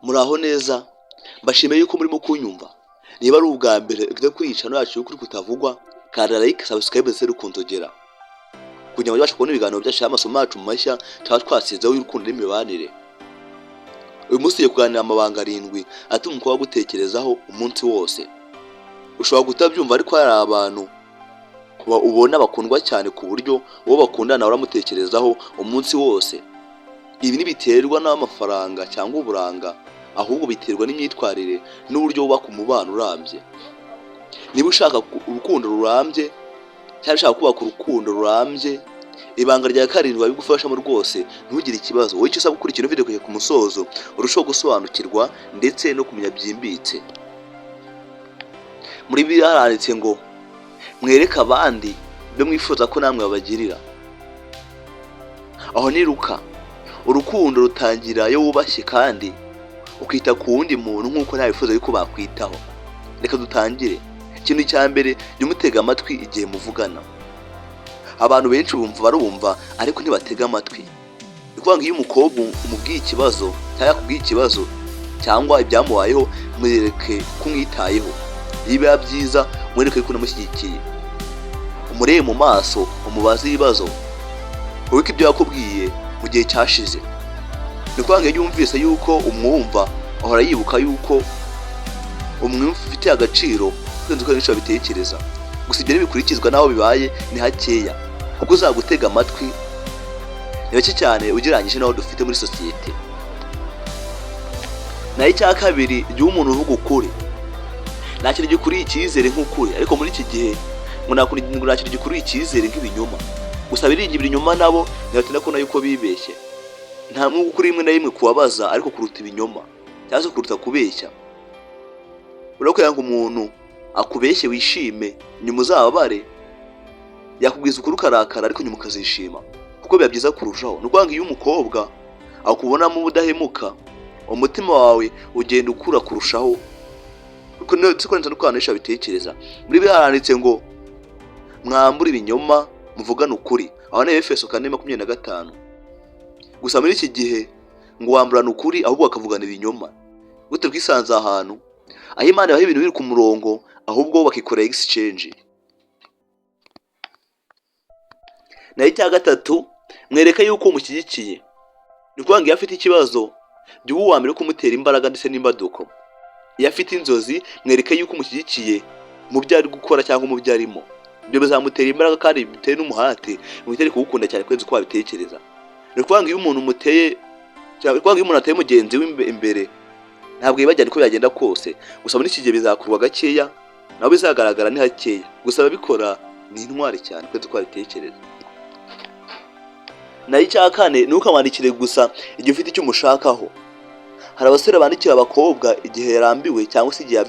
Muraho neza, mbashimiye yuko murimo kunyumva. Niba ari ubwa mbere ugeze kuri iyi channel yacu y'ukuri kutavugwa, kanda like, subscribe ndetse n'ukundogera kugira ngo ubashe kubona ibiganiro byacu y'amasomo yacu mashya tuba twasizeho y'urukundo n'imibanire. Uyu munsi tugiye kuganira amabanga 7 atuma umukobwa gutekerezaho umunsi wose. Ushobora kutabyumva ariko hari abantu ubona bakundwa cyane ku buryo uwo bakundana uramutekerezaho umunsi wose. Ibi ntibiterwa n'amafaranga cyangwa uburanga, ahubwo biterwa n'imyitwarire n'uburyo wubaka umubano urambye. Niba ushaka urukundo rurambye cyangwa ushaka kubaka urukundo rurambye, ibanga rya 7 babigufashamo rwose, ntugire ikibazo. Wowe icyo usaba gukurikira video kujya ku musozo, urushaho gusobanukirwa ndetse no kumenya byimbitse. Muri Bibiliya haranditse ngo mwereke abandi ibyo mwifuza ko namwe babagirira. Aho ni Luka. Urukundo rutangira iyo wubashye kandi ukita ku wundi muntu nk'uko nawe wifuza yuko bakwitaho. Reka dutangire. Ikintu cya mbere, jya umutega amatwi igihe muvugana. Abantu benshi barumva ariko ntibatega amatwi. Bikuvuga ngo iyo umukobwa umubwiye ikibazo cyangwa yakubwiye ikibazo cyangwa ibyamubayeho, mwereke kumwitayeho. Biba byiza mwereke ko unamushyigikiye. Umurebe mu maso, umubaze ibibazo. Ubike ibyo yakubwiye mu gihe cyashize. Bikuvuga ngo iyo yumvise yuko umwumva, ahora yibuka yuko umwumfite agaciro kurenza uko nisho bitekereza. Gusa ibyo bikurikizwa naho bibaye ni hakeya, kuko uzagutega amatwi ni bake cyane ugereranyije naho dufite muri societe. Naho icya kabiri, jya umuntu uvuga ukuri. Nta kintu gikuri icyizere nk'ukuri, ariko muri iki gihe ngo nta kintu gikuri icyizere nk'ibinyoma. Gusa biringira ibinyoma nabo ntibatinda kubona yuko bibeshye. Nta mwuga ukuri rimwe na rimwe kubabaza ariko kuruta ibinyoma, cyangwa se kuruta kubeshya. Urabona ko umuntu akubeshye wishime, nyuma uzababare. Yakubwiza ukuri ukarakara ariko nyuma ukazishima, kuko biba byiza kurushaho. Ni ukuvuga ngo iyo umukobwa akubonamo ubudahemuka, umutima wawe ugenda ukura kurushaho, kuko netse n'ukanisha bitekereza. Muri Bibiliya haranditse ngo mwambure ibinyoma muvugana ukuri. Aho ni Efeso 4:25. Gusa muri iki gihe ngo wamburana ukuri ahubwo bakavugana ibinyoma. Gute bwisanze ahantu aho Imana yaha ibintu biri ku murongo, ahubwo bakikora exchange. Naho icya gatatu, mwereka yuko umushyigikiye. Ni ukuvuga ngo iyo afite ikibazo, jya uba uwa mbere kumutera imbaraga ndetse n'imbaduko. Iyo afite inzozi, mwereke yuko umushyigikiye mu byo ari gukora cyangwa mu byo arimo. Ibyo bizamutera imbaraga kandi biteye n'umuhate, mubitere kuwukunda cyane kurenza uko wabitekereza. Ni ukuvuga ngo iyo umuntu ateye mugenzi we imbere, ntabwo yibajyana uko byagenda kose. Gusa muri iki gihe bizakurwa gakeya, naho bizagaragara ni hakeya. Gusa ababikora ni intwari cyane kurenza uko wabitekereza. Naho icya kane, ntukamwandikire gusa igihe ufite icyo umushakaho. Hari abasore bandikira abakobwa igihe yarambiwe cyangwa se igihe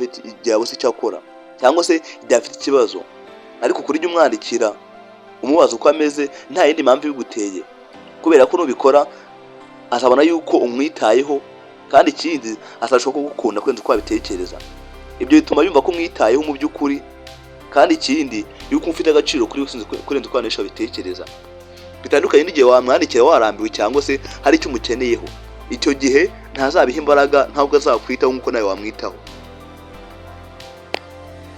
yabuze icyo akora, cyangwa se igihe afite ikibazo. Ariko kuri jya umwandikira umubaza uko ameze, nta yindi mpamvu ibiguteye, kubera ko nubikora azabona yuko umwitayeho, kandi ikindi azashobora kugukunda kurenza uko wabitekereza. Ibyo bituma yumva ko umwitayeho mu by'ukuri, kandi ikindi yuko umfite agaciro kuri kurenza uko wanisha bitekereza. Bitandukanye n'igihe wamwandikira warambiwe cyangwa se hari icyo umukeneyeho. Icyo gihe ntazabiha imbaraga, ntabwo azakwitaho nk'uko nawe wamwitaho.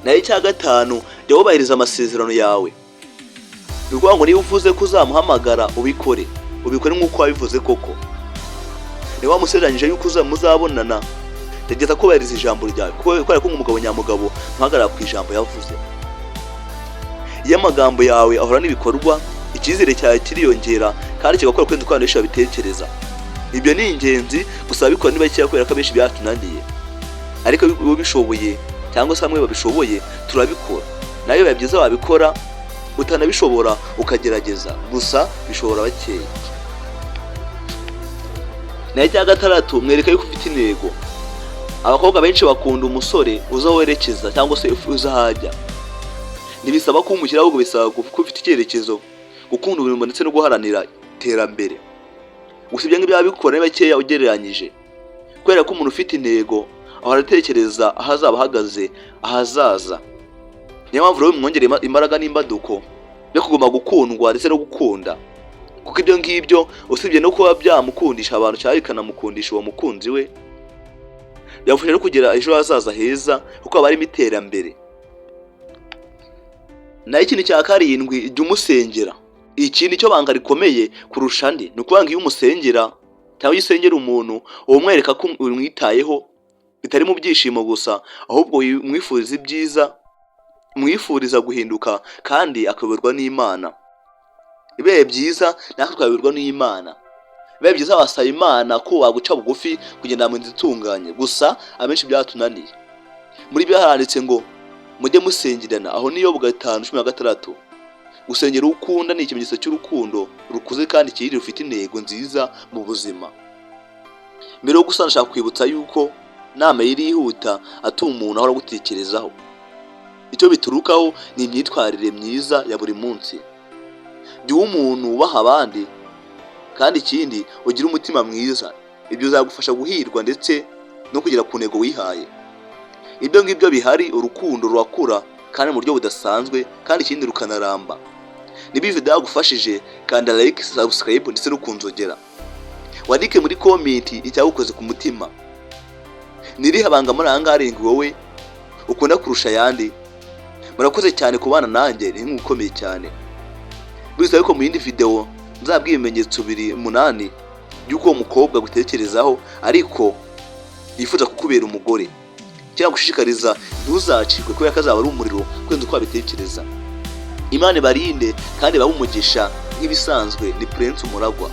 Naho icya gatanu, jya wubahiriza amasezerano yawe. Ni ukuvuga ngo niba uvuze ko uzamuhamagara, ubikore nk'uko wabivuze koko. Niba wamusezeranyije yuko muzabonana, tegeza kubahiriza ijambo ryawe, kubera ko nk'umugabo nyamugabo ntuhagarara ku ijambo yavuze. Iyo amagambo yawe ahora n'ibikorwa, icyizere cyawe kiriyongera kandi kigakora kurenza uko wanisha bitekereza. Ibyo ni ingenzi, gusa abikora niba cyangwa kubera ko abenshi byatunaniye. Ariko iyo bishoboye cyangwa se bamwe babishoboye, turabikora. Nayo biba byiza wabikora, utanabishobora ukagerageza, gusa bishobora bakeya. Naho icya gatandatu, mwereka yuko ufite intego. Abakobwa benshi bakunda umusore uza werekeza cyangwa se uza hajya. Ntibisaba ko umushyira, ahubwo bisaba ko ufite icyerekezo, gukunda ubuzima ndetse no guharanira iterambere. Gusa ibyo ngibyo babikora ni bakeya ugereranyije, kubera ko umuntu ufite intego ahora atekereza aho azaba ahagaze ahazaza. Niyo mpamvu rero mwongere imbaraga n'imbaduko yo kuguma gukundwa ndetse no gukunda, kuko ibyo ngibyo usibye no kuba byamukundisha abantu cyane bikanamukundisha uwo mukunzi we, yabafasha no kugira ejo hazaza heza kuko haba harimo iterambere. Naho ikintu cya karindwi, jya umusengera. Iki ni cyo banga rikomeye kurusha andi. Ni ukuvuga ngo iyo umusengera cyangwa iyo usengera umuntu uba umwereka ko umwitayeho, bitari mu byishimo gusa, ahubwo umwifuriza ibyiza, umwifuriza guhinduka kandi akayoborwa n'Imana. Ibihe byiza natwe twayoborwa n'Imana. Ibihe byiza wasaba Imana ko waguca bugufi kugenda mu nzira itunganye, gusa abenshi byatunaniye. Muri byo haranditse ngo mujye musengerana, aho ni Yobu 5:16. Gusengera uwo ukunda ni ikimenyetso cy'urukundo rukuze kandi kiri rufite intego nziza mu buzima. Mbere yo gusana, nshaka kwibutsa yuko nama irihuta atuma umuntu ahora gutekerezaho. Icyo biturukaho ni imyitwarire myiza ya buri munsi. Jya uba umuntu ubaha abandi, kandi ikindi ugira umutima mwiza. Ibyo bizagufasha guhirwa ndetse no kugera ku ntego wihaye. Ibyo ngibyo bihari, urukundo rurakura kandi mu buryo budasanzwe, kandi ikindi rukanaramba. Niba iyi video yagufashije, kanda like, subscribe ndetse no kunzogera. Wandike muri comment icyagukoze ku mutima. Nirihe banga muri anga arindwi wowe ukunda kurusha ayandi? Murakoze cyane kubana nanjye, ni nk'ukomeye cyane. Bisabe ko mu yindi video nzabwiye ibimenyetso 8 by'uko umukobwa gutekerezaho ariko yifuza kukubera umugore. Cyangwa gushishikariza ntuzacikwe kubera ko azaba ari umuriro kwenza uko abitekereza. Imana ibarinde kandi bahe umugisha. Nk'ibisanzwe ni Prince Umuragwa.